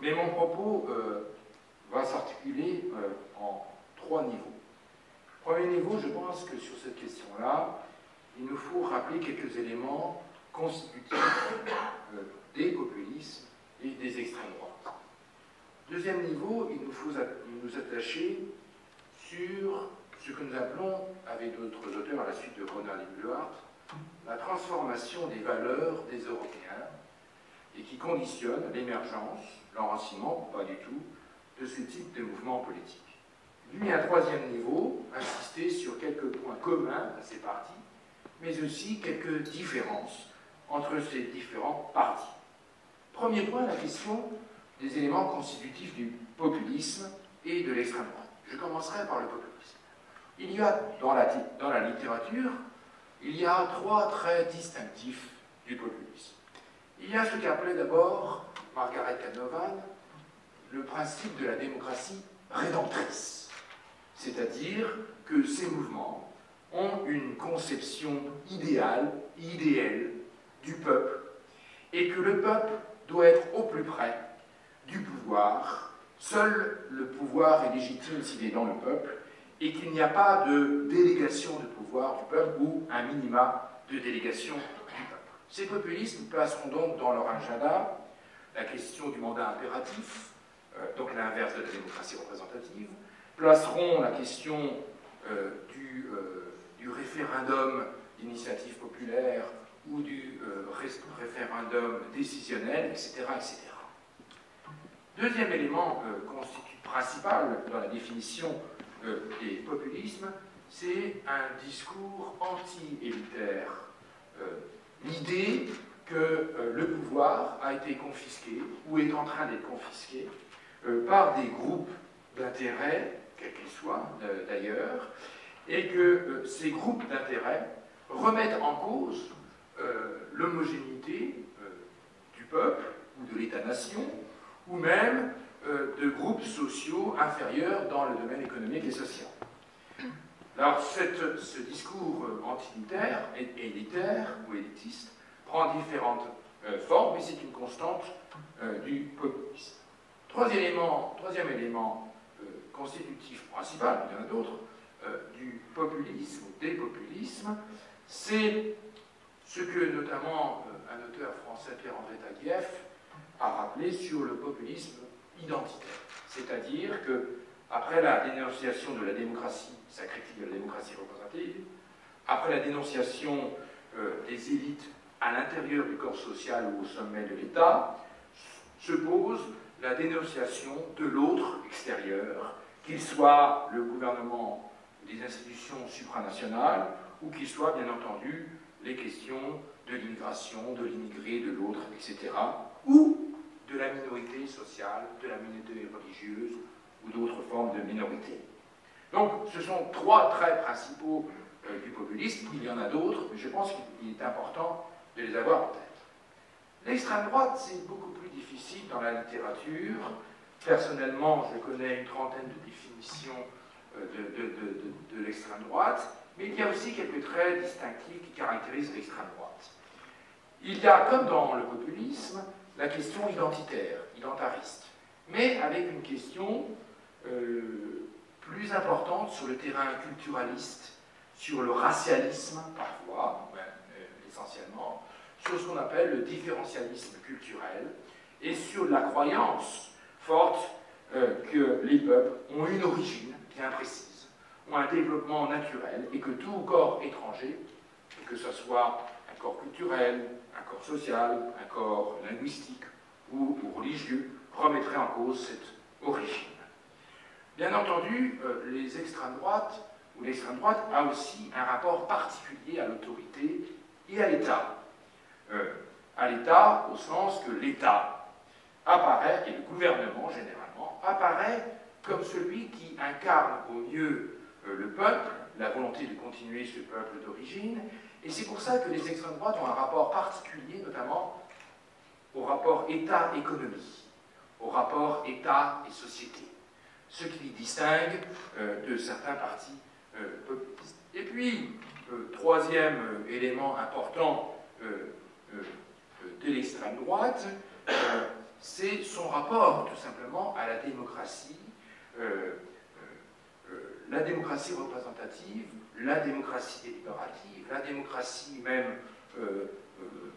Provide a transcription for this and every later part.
Mais mon propos va s'articuler en 3 niveaux. Premier niveau, je pense que sur cette question-là, il nous faut rappeler quelques éléments constitutifs des populismes et des extrêmes droites. Deuxième niveau, il nous faut nous attacher sur ce que nous appelons, avec d'autres auteurs à la suite de Ronald Eluard, la transformation des valeurs des Européens et qui conditionne l'émergence, l'enracinement, ou pas du tout, de ce type de mouvement politique. Lui, un troisième niveau, insister sur quelques points communs à ces partis, mais aussi quelques différences entre ces différents partis. Premier point, la question des éléments constitutifs du populisme et de l'extrême droite. Je commencerai par le populisme. Il y a, dans la littérature, il y a 3 traits distinctifs du populisme. Il y a ce qu'appelait d'abord Margaret Canavan le principe de la démocratie rédemptrice, c'est-à-dire que ces mouvements ont une conception idéale du peuple, et que le peuple doit être au plus près du pouvoir. Seul le pouvoir est légitime s'il est dans le peuple, et qu'il n'y a pas de délégation de pouvoir du peuple ou un minima de délégation du peuple. Ces populistes placeront donc dans leur agenda la question du mandat impératif, donc l'inverse de la démocratie représentative, placeront la question du référendum d'initiative populaire ou du référendum décisionnel, etc., etc. Deuxième élément principal dans la définition des populismes, c'est un discours anti-élitaire. L'idée que le pouvoir a été confisqué, ou est en train d'être confisqué, par des groupes d'intérêt, quels qu'ils soient d'ailleurs, et que ces groupes d'intérêt remettent en cause l'homogénéité du peuple ou de l'État-nation, ou même de groupes sociaux inférieurs dans le domaine économique et social. Alors ce discours anti-élitaire, élitaire ou élitiste, prend différentes formes, mais c'est une constante du populisme. Troisième élément constitutif principal, il y en a d'autres, du populisme ou des populismes, c'est ce que notamment un auteur français, Pierre-André Taguieff, a rappelé sur le populisme identitaire. C'est-à-dire que, après la dénonciation de la démocratie, sa critique de la démocratie représentative, après la dénonciation des élites à l'intérieur du corps social ou au sommet de l'État, se pose la dénonciation de l'autre extérieur, qu'il soit le gouvernement des institutions supranationales, ou qu'il soit, bien entendu, les questions de l'immigration, de l'immigré, de l'autre, etc., ou de la minorité sociale, de la minorité religieuse, ou d'autres formes de minorité. Donc, ce sont 3 traits principaux du populisme. Il y en a d'autres, mais je pense qu'il est important de les avoir en tête. L'extrême droite, c'est beaucoup plus difficile dans la littérature. Personnellement, je connais une trentaine de définitions de l'extrême droite, mais il y a aussi quelques traits distinctifs qui caractérisent l'extrême droite. Il y a, comme dans le populisme, la question identitaire, identitariste, mais avec une question plus importante sur le terrain culturaliste, sur le racialisme, parfois, essentiellement, sur ce qu'on appelle le différentialisme culturel, et sur la croyance forte que les peuples ont une origine bien précise, ont un développement naturel, et que tout corps étranger, que ce soit un corps culturel, un corps social, un corps linguistique ou religieux, remettrait en cause cette origine. Bien entendu, les extrêmes droites, ou l'extrême droite, a aussi un rapport particulier à l'autorité et à l'État. À l'État, au sens que l'État apparaît, et le gouvernement généralement, apparaît comme celui qui incarne au mieux le peuple, la volonté de continuer ce peuple d'origine, et c'est pour ça que les extrêmes droites ont un rapport particulier, notamment au rapport État-économie, au rapport État et société, ce qui les distingue de certains partis populistes. Et puis, troisième élément important de l'extrême droite, c'est son rapport tout simplement à la démocratie représentative, la démocratie délibérative, la démocratie même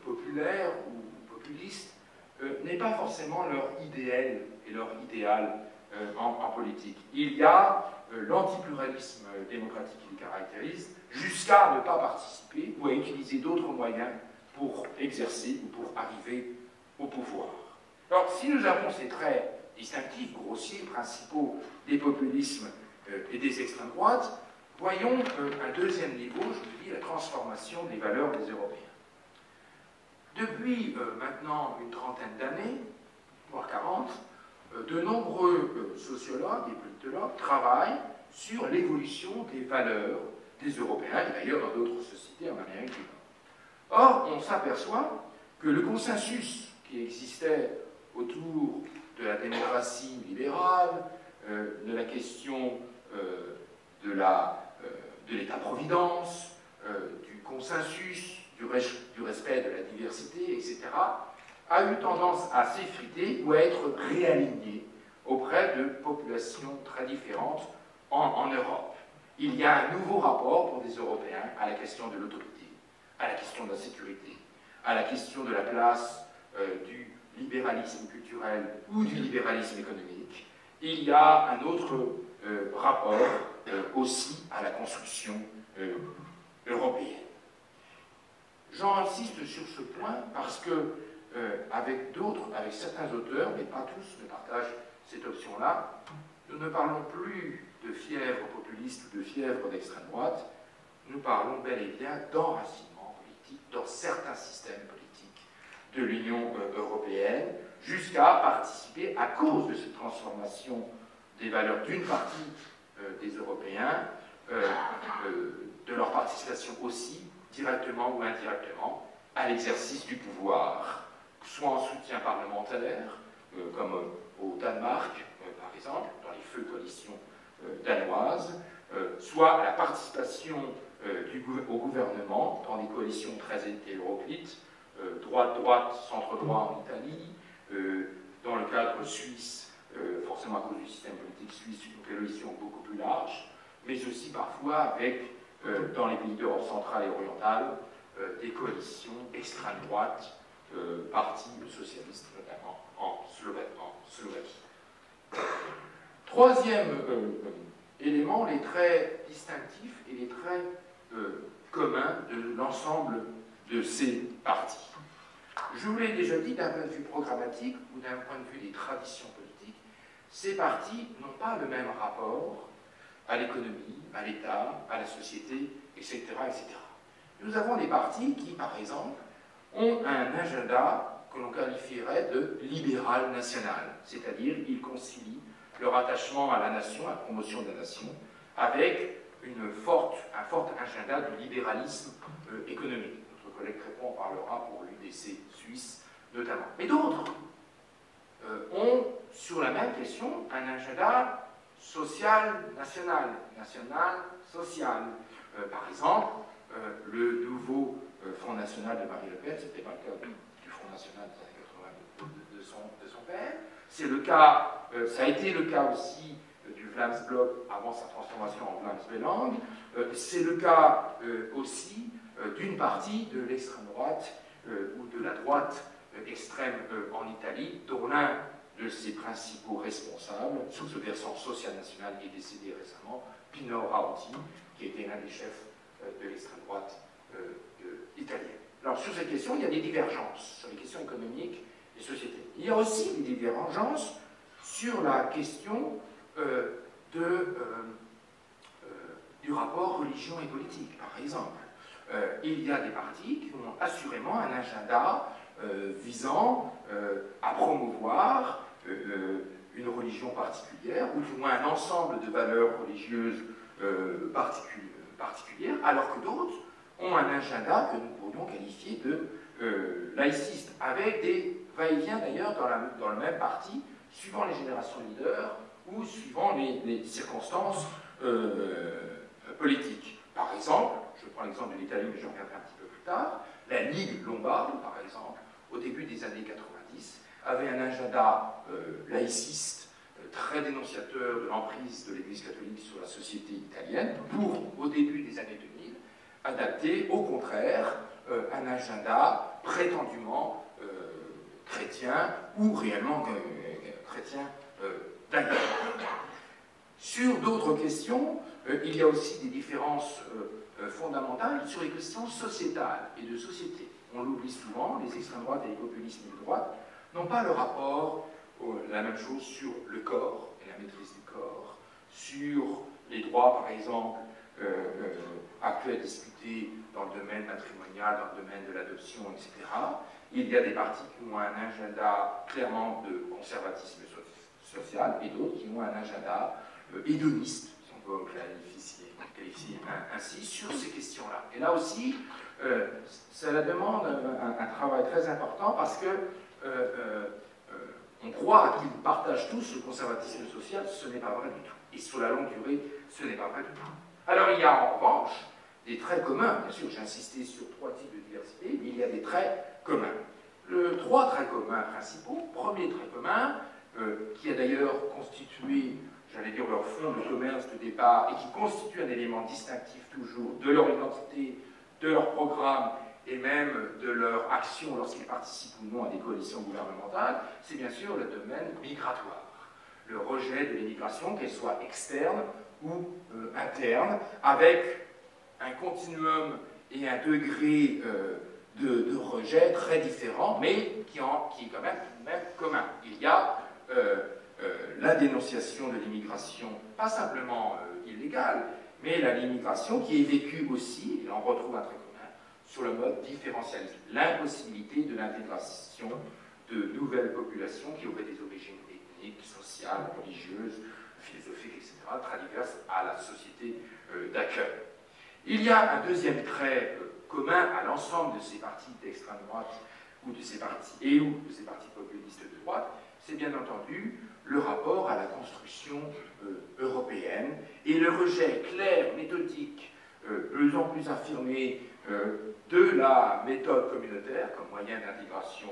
populaire ou populiste, n'est pas forcément leur idéal et leur idéal en politique. Il y a l'antipluralisme démocratique qui les caractérise, jusqu'à ne pas participer ou à utiliser d'autres moyens pour exercer ou pour arriver au pouvoir. Alors, si nous avons ces traits distinctifs, grossiers, principaux des populismes et des extrêmes droites, voyons un deuxième niveau, je vous dis, la transformation des valeurs des Européens. Depuis maintenant une trentaine d'années, voire 40, de nombreux sociologues et politologues travaillent sur l'évolution des valeurs des Européens, et d'ailleurs dans d'autres sociétés en Amérique du Nord. Or, on s'aperçoit que le consensus qui existait autour de la démocratie libérale, de la question de l'État-providence, du consensus, du respect de la diversité, etc., a eu tendance à s'effriter ou à être réaligné auprès de populations très différentes en Europe. Il y a un nouveau rapport pour des Européens à la question de l'autorité, à la question de la sécurité, à la question de la place du libéralisme culturel ou du libéralisme économique. Il y a un autre rapport aussi à la construction européenne. J'insiste sur ce point parce que avec certains auteurs, mais pas tous ne partagent cette option-là, nous ne parlons plus de fièvre populiste ou de fièvre d'extrême droite, nous parlons bel et bien d'enracinement politique dans certains systèmes politiques de l'Union européenne, jusqu'à participer, à cause de cette transformation des valeurs d'une partie des Européens, de leur participation aussi, directement ou indirectement, à l'exercice du pouvoir, soit en soutien parlementaire, comme au Danemark, par exemple, dans les feux coalitions danoises, soit à la participation au gouvernement dans des coalitions très hétéroclites, droite-droite, centre-droit en Italie, dans le cadre suisse, forcément à cause du système politique suisse, une coalition beaucoup plus large, mais aussi parfois avec, dans les pays d'Europe centrale et orientale, des coalitions extrême droite, partis socialistes, notamment en Slovaquie. Troisième élément, les traits distinctifs et les traits communs de l'ensemble de ces partis. Je vous l'ai déjà dit, d'un point de vue programmatique ou d'un point de vue des traditions politiques, ces partis n'ont pas le même rapport à l'économie, à l'État, à la société, etc., etc. Nous avons des partis qui, par exemple, ont un agenda que l'on qualifierait de libéral national, c'est-à-dire ils concilient leur attachement à la nation, à la promotion de la nation, avec un fort agenda de libéralisme économique. Notre collègue Crépon en parlera pour l'UDC suisse notamment. Mais d'autres ont, sur la même question, un agenda social national, social. Par exemple, le nouveau Front National de Marine Le Pen, ce n'était pas le cas du Front National des années 80 de son père. C'est le cas, ça a été le cas aussi du Vlaams-Blok avant sa transformation en Vlaams-Belang. C'est le cas aussi d'une partie de l'extrême droite ou de la droite extrême en Italie, dont l'un de ses principaux responsables, sous ce versant social national, est décédé récemment, Pino Rauti, qui était l'un des chefs de l'extrême droite italienne. Alors sur ces questions, il y a des divergences sur les questions économiques et sociétales. Il y a aussi des divergences sur la question du rapport religion et politique, par exemple. Il y a des partis qui ont assurément un agenda visant à promouvoir une religion particulière, ou du moins un ensemble de valeurs religieuses particulières, alors que d'autres ont un agenda que nous pourrions qualifier de laïciste, avec des va-et-vient d'ailleurs dans le même parti, suivant les générations leaders ou suivant les circonstances politiques. Par exemple, je prends l'exemple de l'Italie, mais je reviendrai un petit peu plus tard, la Ligue lombarde, par exemple, au début des années 90, avait un agenda laïciste, très dénonciateur de l'emprise de l'Église catholique sur la société italienne, pour, au début des années 2000, adapter, au contraire, un agenda prétendument chrétien, ou réellement chrétien d'ailleurs. Sur d'autres questions, il y a aussi des différences fondamentales sur les questions sociétales et de société. On l'oublie souvent, les extrêmes droites et les populismes de droite n'ont pas le rapport, la même chose sur le corps et la maîtrise du corps, sur les droits, par exemple, actuels discutés dans le domaine matrimonial, dans le domaine de l'adoption, etc. Il y a des partis qui ont un agenda clairement de conservatisme social et d'autres qui ont un agenda hédoniste, si on peut qualifier ainsi, sur ces questions-là. Et là aussi, cela demande un travail très important parce que on croit qu'ils partagent tous le conservatisme social, ce n'est pas vrai du tout. Et sur la longue durée, ce n'est pas vrai du tout. Alors il y a en revanche des traits communs. Bien sûr, j'ai insisté sur 3 types de diversité, mais il y a des traits communs. 3 traits communs principaux. Premier trait commun, qui a d'ailleurs constitué, j'allais dire, leur fond de commerce de départ, et qui constitue un élément distinctif toujours de leur identité, de leur programme, et même de leur action lorsqu'ils participent ou non à des coalitions gouvernementales, c'est bien sûr le domaine migratoire. Le rejet de l'immigration, qu'elle soit externe ou interne, avec un continuum et un degré de rejet très différents, mais qui est quand même commun. Il y a la dénonciation de l'immigration, pas simplement illégale, mais l'immigration qui est vécue aussi, et là on retrouve un trait commun, sur le mode différentialisme, l'impossibilité de l'intégration de nouvelles populations qui auraient des origines ethniques, sociales, religieuses, philosophiques, etc., très diverses à la société d'accueil. Il y a un deuxième trait commun à l'ensemble de ces partis d'extrême droite ou de ces partis de ces partis populistes de droite, c'est bien entendu le rapport à la construction européenne et le rejet clair, méthodique, de plus en plus affirmé de la méthode communautaire comme moyen d'intégration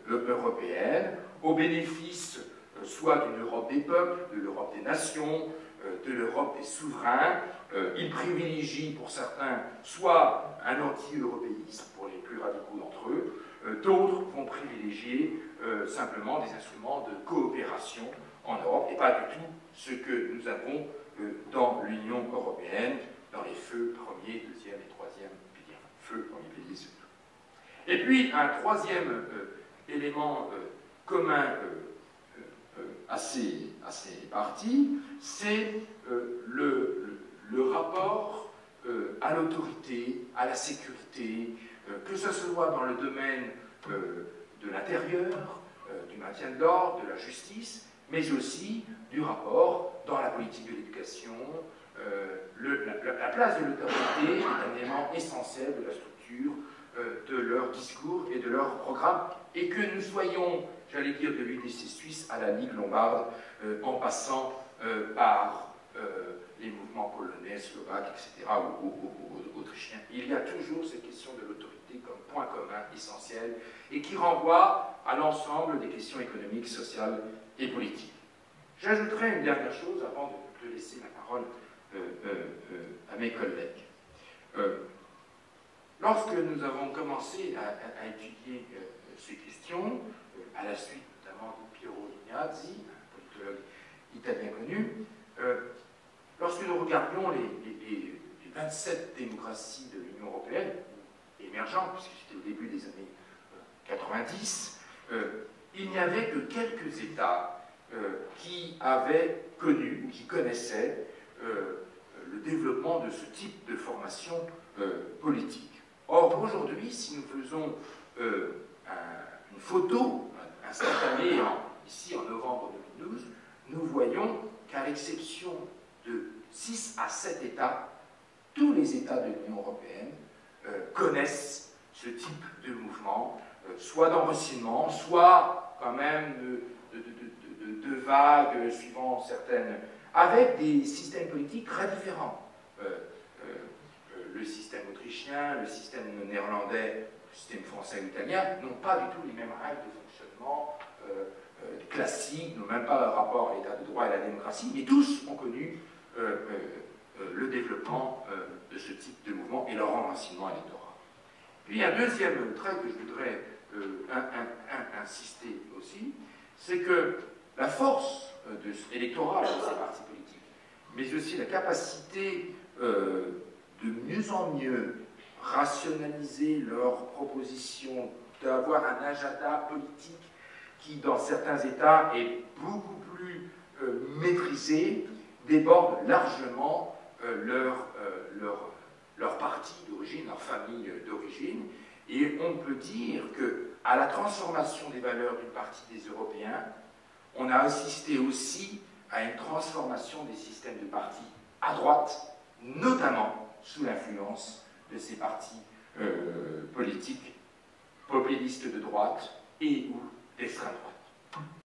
européenne, au bénéfice soit d'une Europe des peuples, de l'Europe des nations, de l'Europe des souverains. Il privilégie pour certains soit un anti-européisme pour les plus radicaux d'entre eux, d'autres vont privilégier simplement des instruments de coopération en Europe et pas du tout ce que nous avons dans l'Union européenne, dans les feux premier, deuxième et troisième piliers. Feu, premier pilier, c'est tout. Et puis un troisième élément commun à ces partis, c'est le rapport à l'autorité, à la sécurité, que ce soit dans le domaine de l'intérieur, du maintien de l'ordre, de la justice, mais aussi du rapport dans la politique de l'éducation. La place de l'autorité est un élément essentiel de la structure de leur discours et de leur programme, et que nous soyons, j'allais dire, de l'UDC suisse à la Ligue lombarde, en passant par les mouvements polonais, slovaques, etc., ou autrichiens. Il y a toujours cette question de l'autorité comme point commun essentiel, et qui renvoie à l'ensemble des questions économiques, sociales et politiques. J'ajouterai une dernière chose avant de laisser la parole à mes collègues. Lorsque nous avons commencé à étudier ces questions, à la suite notamment de Piero Ignazzi, un politologue italien connu, lorsque nous regardions les 27 démocraties de l'Union européenne, émergentes, puisque c'était au début des années 90, il n'y avait que quelques États qui avaient connu, qui connaissaient le développement de ce type de formation politique. Or, aujourd'hui, si nous faisons une photo instantanée ici en novembre 2012, nous voyons qu'à l'exception de 6 à 7 États, tous les États de l'Union européenne connaissent ce type de mouvement, soit d'enracinement, soit quand même de vagues suivant certaines, avec des systèmes politiques très différents. Le système autrichien, le système néerlandais, système français ou italien, n'ont pas du tout les mêmes règles de fonctionnement classiques, n'ont même pas un rapport à l'état de droit et à la démocratie, mais tous ont connu le développement de ce type de mouvement et leur enracinement à l'électorat. Puis un deuxième trait que je voudrais insister aussi, c'est que la force électorale de ces partis politiques, mais aussi la capacité de mieux en mieux rationaliser leurs propositions, d'avoir un agenda politique qui, dans certains États, est beaucoup plus maîtrisé, déborde largement leur parti d'origine, leur famille d'origine. Et on peut dire qu'à la transformation des valeurs d'une partie des Européens, on a assisté aussi à une transformation des systèmes de partis à droite, notamment sous l'influence de ces partis politiques populistes de droite et ou d'extrême droite.